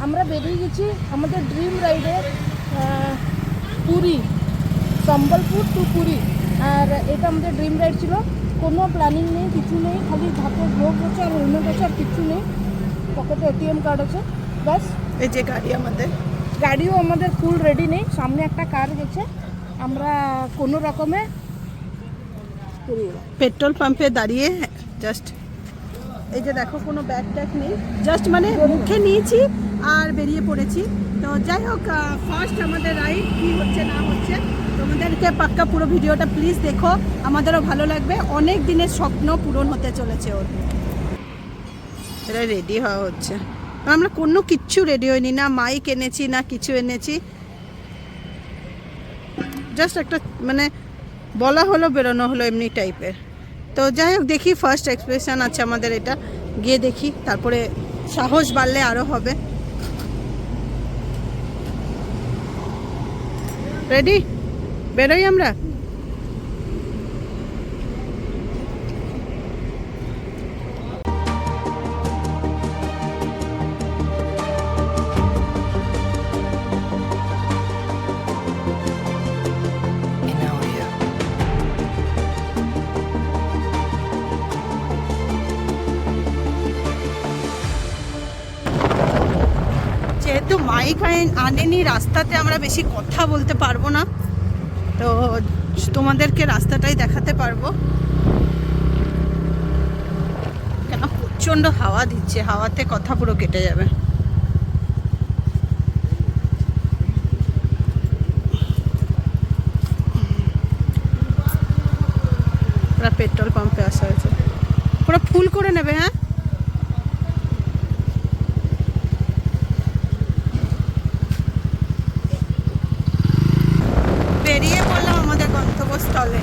আমরা বেরিয়ে গেছি আমাদের ড্রিম রাইডে পুরী, সম্বলপুর টু পুরী। আর এটা আমাদের ড্রিম রাইড ছিল, কোনো প্ল্যানিং নেই, কিছু নেই, খালি হাতে গ্লোভ আছে আর হেলমেট আছে আর কিছু নেই, পকেটে এটিএম কার্ড আছে ব্যাস। এই যে গাড়িও আমাদের ফুল রেডি নেই, সামনে একটা কার গেছে, আমরা কোনো রকমে পেট্রোল পাম্পে দাঁড়িয়ে জাস্ট এই যে দেখো কোনো ব্যাগ ট্যাগ নেই, জাস্ট মানে মুখে নিয়েছি আর বেরিয়ে পড়েছি। তো যাই হোক, ফার্স্ট আমাদের রাইড কী হচ্ছে না হচ্ছে তোমাদেরকে পাক্কা পুরো ভিডিওটা প্লিজ দেখো, আমাদেরও ভালো লাগবে। অনেক দিনের স্বপ্ন পূরণ হতে চলেছে ওর। এটা রেডি হওয়া হচ্ছে, আমরা কোনো কিচ্ছু রেডি হইনি, না মাইক এনেছি না কিছু এনেছি, জাস্ট একটা মানে বলা হলো বেরোনো হলো এমনি টাইপের। তো যাই হোক দেখি, ফার্স্ট এক্সপ্রেশন আছে আমাদের এটা, গিয়ে দেখি, তারপরে সাহস বাড়লে আরও হবে। রেডি, বেরোই আমরা। যেহেতু মাইক আনেনি, রাস্তাতে আমরা বেশি কথা বলতে পারবো না, তো তোমাদেরকে রাস্তাটাই দেখাতে পারবো। কেন প্রচণ্ড হাওয়া দিচ্ছে, হাওয়াতে কথা পুরো কেটে যাবে। পুরো পেট্রোল পাম্পে আসা হয়েছে, পুরো ফুল করে নেবে। হ্যাঁ, বেরিয়ে পড়লাম আমাদের গন্তব্যস্থলে।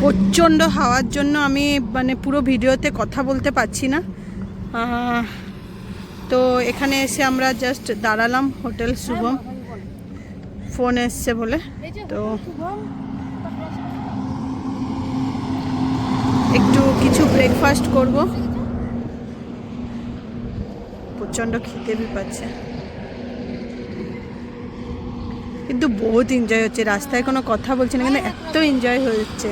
প্রচণ্ড হাওয়ার জন্য আমি মানে পুরো ভিডিওতে কথা বলতে পারছি না। তো এখানে এসে আমরা জাস্ট দাঁড়ালাম, হোটেল শুভম, ফোন এসছে বলে। তো একটু কিছু ব্রেকফাস্ট করব, প্রচণ্ড খিদে भी পাচ্ছে, কিন্তু বহুত এনজয় হচ্ছে। রাস্তায় কোনো কথা বলছি না, কিন্তু এত এনজয় হচ্ছে,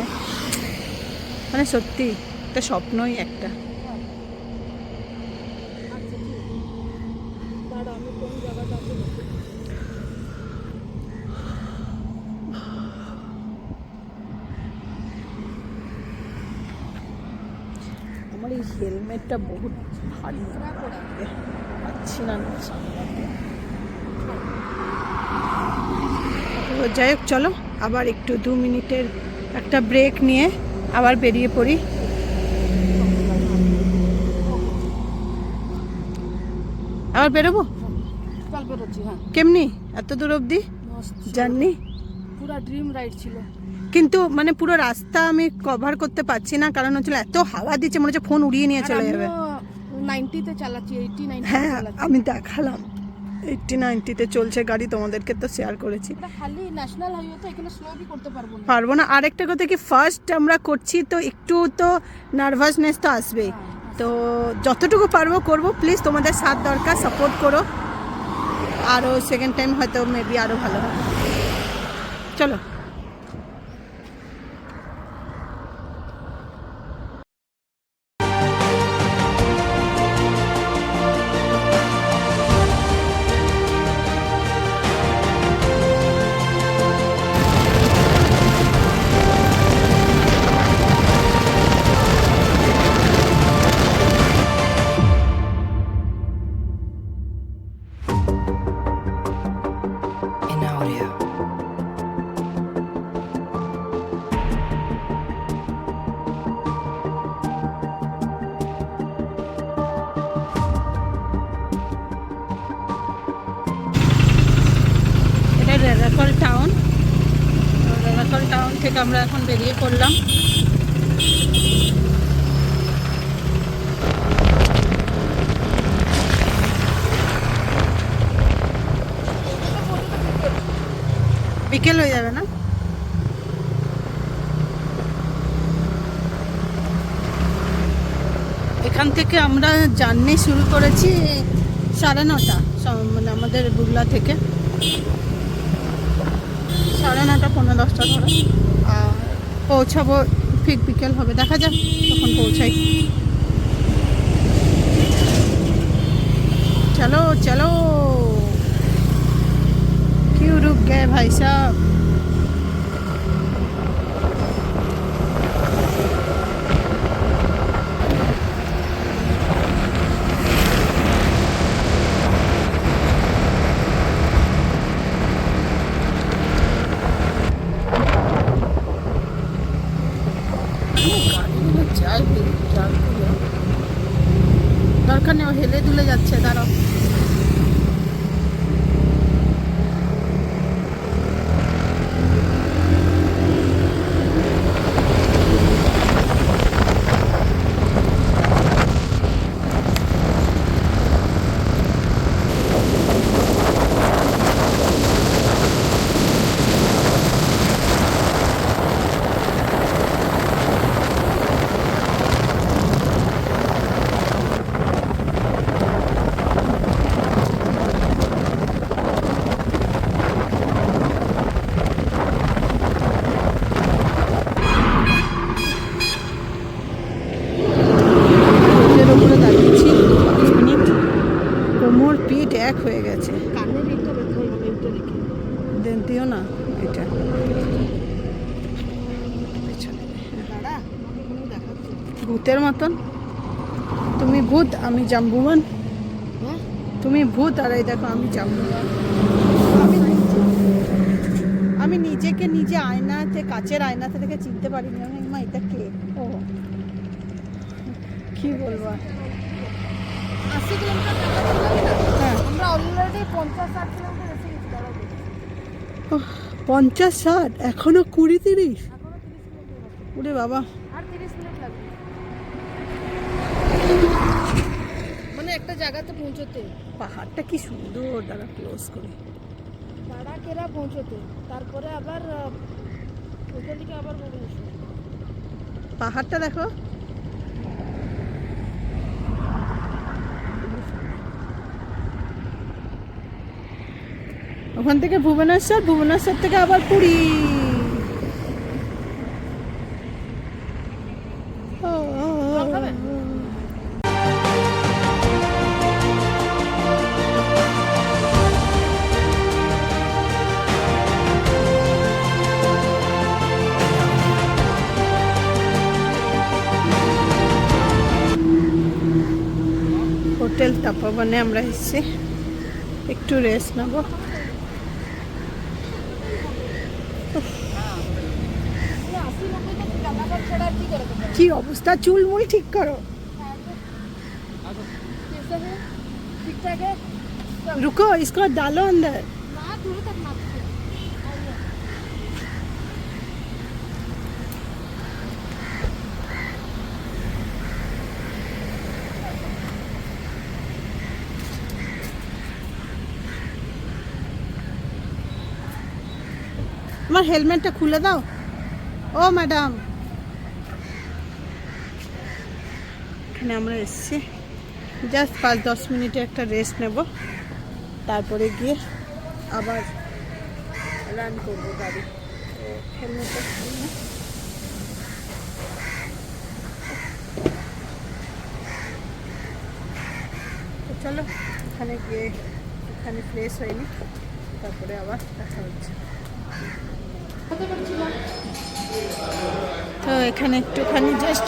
মানে সত্যি একটা স্বপ্নই একটা। আমার এই হেলমেটটা বহুত ভারী, পাচ্ছি না। তো যাই হোক, চলো আবার একটু 2 মিনিটের একটা ব্রেক নিয়ে আবার বেরিয়ে পড়ি। আবার বেরোবো, কেমনি এত দূর অবধি জার্নি? পুরো ড্রিম রাইড ছিল, কিন্তু মানে পুরো রাস্তা আমি কভার করতে পারছি না, কারণ হচ্ছিল এত হাওয়া দিচ্ছে, মনে হচ্ছে ফোন উড়িয়ে নিয়ে চলে যাবে। 90-তে চালাচ্ছি, 80-90 হ্যাঁ আমি দেখালাম 80-90-তে চলছে গাড়ি, তোমাদেরকে তো শেয়ার করেছি। খালি ন্যাশনাল হাইওয়ে তো, এখানে স্লো বি করতে পারবো না। আরেকটা কথা কি, ফার্স্ট আমরা করছি তো একটু তো নার্ভাসনেস তো আসবেই, তো যতটুকু পারবো করবো। প্লিজ তোমাদের সাথ দরকার, সাপোর্ট করো, আরও সেকেন্ড টাইম হয়তো মেবি আরও ভালো হবে। চলো। In audio. এটা রেরাকল টাউন। রেরাকল টাউন থেকে আমরা এখন বেরিয়ে পড়লাম। বিকেল হয়ে যাবে না? এখান থেকে আমরা জার্নি শুরু করেছি 9:30, মানে আমাদের বুগলা থেকে 9:30, 9:45 ধরো। আর পৌঁছাবো ঠিক বিকেল হবে, দেখা যাক তখন পৌঁছাই। চলো চলো, क्यों रुक गए भाई साहब? দরকার নেই, হেলে দুলে যাচ্ছে, দাঁড়াও। কোমর পিঠ এক হয়ে গেছে। কানের এটা ব্যথা হয়ে গেল, এটা দেখে দেন দিও না এটা পেছনে। দাঁড়া, আমাকে কোনো দেখাচ্ছে। ভূতের মতন। তুমি ভূত, আমি জাম্বুয়ান। হ্যাঁ, তুমি ভূত আর এই দেখো আমি জাম্বুয়ান। আমি নিজেকে নিজে আয়নাতে, কাচের আয়নাতে থেকে চিনতে পারিনি। আমি মা এটা কে? ও কি বলবো আর। 80 কিলোমিটার টাকা হ্যাঁ, আমরা অলরেডি 50-60 কিলোমিটার এসে গেছি। দাঁড়াও দেখি। 50-60, এখনো 20-30। এখনো 30 কিলোমিটার বাকি। ওরে বাবা, আর 30 মিনিট লাগবে মানে একটা জায়গাতে পৌঁছতে। পাহাড়টা কি সুন্দর। দাঁড়া ক্লোজ করে। তারাকেরা পৌঁছতে, তারপরে আবার ওইখান থেকে আবার ভুবনেশ্বর। পাহাড়টা দেখো। ওখান থেকে ভুবনেশ্বর, ভুবনেশ্বর থেকে আবার পুরী। জল খাবে? হোটেল তপবনে আমরা এসেছি, একটু রেস্ট নেবো। কি অবস্থা, চুলমুল ঠিক করো। ঠিকঠাক है रुको, इसको डालो अंदर। ना, दूर तक ना। আমার হেলমেটটা খুলে দাও। ও ম্যাডাম, এখানে আমরা এসেছি জাস্ট 5-10 মিনিটে একটা রেস্ট নেব, তারপরে গিয়ে আবার রান করবো গাড়ি। হেলমেটটা খুলি। তো চলো ওখানে গিয়ে ওখানে ফ্রেশ হয়নি, তারপরে আবার দেখা হচ্ছে। তো এখানে একটুখানি জাস্ট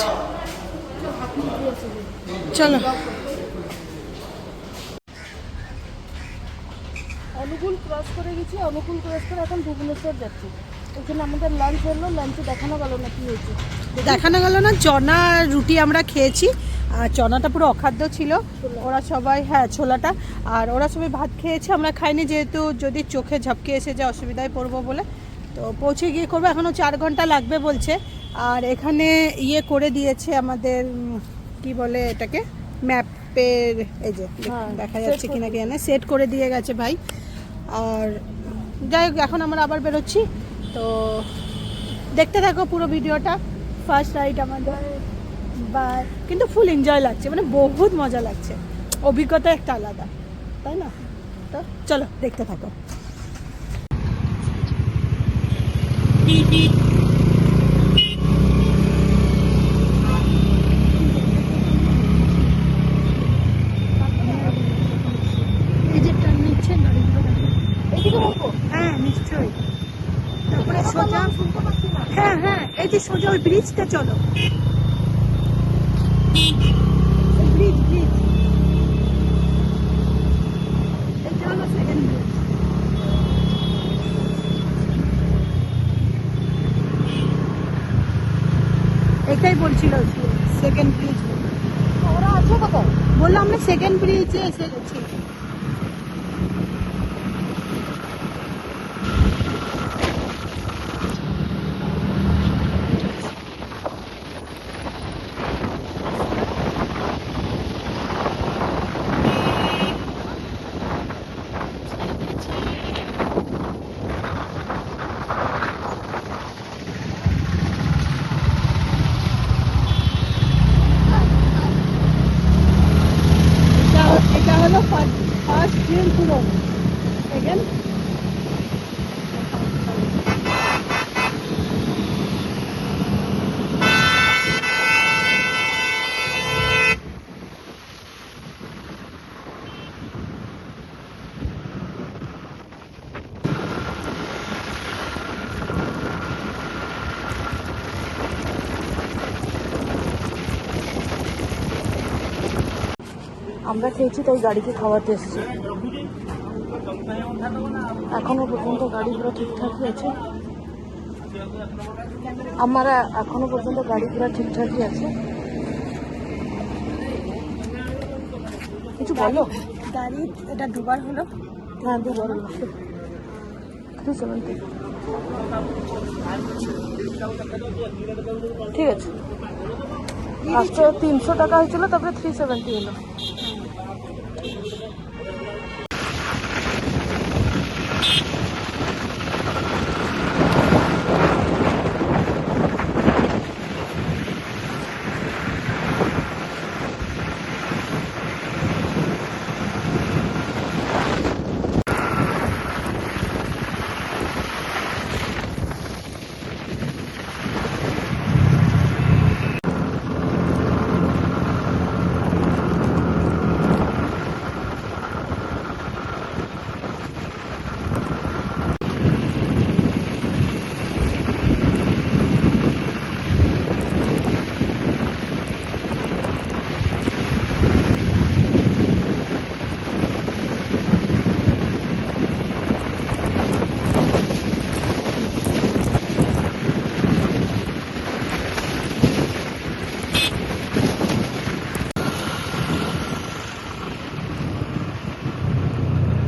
চলো। অনুকূল ক্রস করে গেছি, অনুকূল ক্রস করে এখন ভুবনেশ্বর যাচ্ছি। ওখানে আমাদের লাঞ্চ হলো, লাঞ্চে দেখানো গেল না কি হয়েছে। দেখানো গেল না, চনা রুটি আমরা খেয়েছি আর চনাটা পুরো অখাদ্য ছিল। ওরা সবাই, হ্যাঁ ছোলাটা, আর ওরা সবাই ভাত খেয়েছে, আমরা খাইনি, যেহেতু যদি চোখে ঝাপকে এসে যায় অসুবিধায় পড়বো বলে। তো পৌঁছে গিয়ে করবো, এখনও 4 ঘন্টা লাগবে বলছে। আর এখানে ইয়ে করে দিয়েছে আমাদের, কি বলে এটাকে, ম্যাপের, এই যে দেখা যাচ্ছে কিনা কি জানে, সেট করে দিয়ে গেছে ভাই। আর যাই হোক, এখন আমরা আবার বেরোচ্ছি। তো দেখতে থাকো পুরো ভিডিওটা। ফার্স্ট রাইড আমাদের, বা কিন্তু ফুল এনজয় লাগছে, মানে বহুত মজা লাগছে, অভিজ্ঞতা একটা আলাদা, তাই না? তো চলো দেখতে থাকো। এই যে টার্ন নিচ্ছে গাড়িগুলো, এইদিকে বলবো? হ্যাঁ নিশ্চয়ই। তারপরে সোজা, হ্যাঁ হ্যাঁ, এই যে সোজা ওই ব্রিজটা, চলো ব্রিজ ব্রিজ, এটা হলো সেকেন্ড ব্রিজ। এটাই বলছিল সেকেন্ড ব্রিজ। ওরা আছে কোথায়? বললাম আমরা সেকেন্ড ব্রিজে এসে গেছি। এটা হলো ফার্স্ট ড্রিম পুরো, সেকেন্ড আমরা খেয়েছি তাই গাড়িকে খাওয়াতে এসেছি। এখনো পর্যন্ত গাড়ি পুরো ঠিকঠাকই আছে, আমার এখনো পর্যন্ত গাড়ি পুরো ঠিকঠাকই আছে। কিছু বলো। গাড়ি এটা দুবার হলো। হ্যাঁ দুবার হলো, 370। ঠিক আছে, ফার্স্টে 300 টাকা হয়েছিল, তারপরে 370 হলো।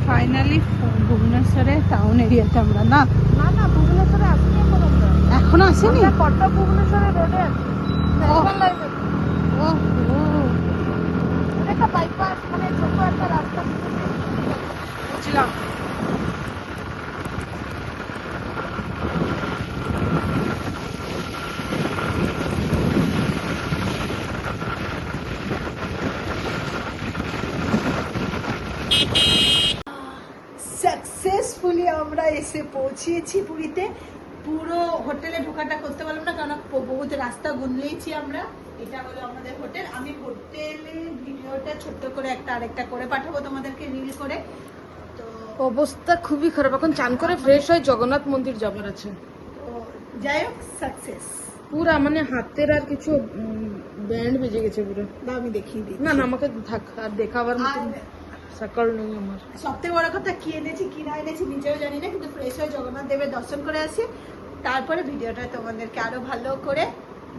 ফাইনালি ভুবনেশ্বরে টাউন এরিয়াতে আমরা, না না না, ভুবনেশ্বরে আসেনি এখন আমরা। এখনো আসেনি। আমরা কটক ভুবনেশ্বরের রোডে আছি, ন্যাশনাল লাইব্রেরি। ও এটা একটা বাইপাস, মানে ছোট একটা রাস্তা। বুঝলাম। সাকসেসফুলি আমরা এসে পৌঁছিয়েছি পুরীতে। পুরো হোটেলে ঢোকাটা করতে পারলাম না, কারণ বহুত রাস্তা গুনলেইছি আমরা। এটা হলো আমাদের হোটেল। আমি হোটেলের ভিডিওটা ছোট্ট করে আরেকটা করে পাঠাবো তোমাদেরকে রিল করে। তো অবস্থা খুবই খারাপ, এখন চান করে ফ্রেশ হয়ে জগন্নাথ মন্দির যাবার আছে। তো যাই হোক, সাকসেস। পুরা মানে হাতের আর কিছু ব্যান্ড বেজে গেছে পুরো। না আমি দেখিয়ে দিই। না না, আমাকে থাক, আর দেখাবার মতো সকাল নেই আমার। সবথেকে বড় কথা, কি এনেছি কি না এনেছি নিজেও জানি না, কিন্তু ফ্রেশ হয়ে জগন্নাথ দেবের দর্শন করে আসি, তারপরে ভিডিওটা তোমাদেরকে আরো ভালো করে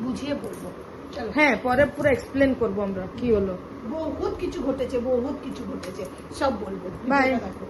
বুঝিয়ে বলবো। চলো। হ্যাঁ, পরে পুরো এক্সপ্লেন করবো আমরা কি হলো। বহুত কিছু ঘটেছে, সব বলবো। Bye. ভিডিওটা দেখো।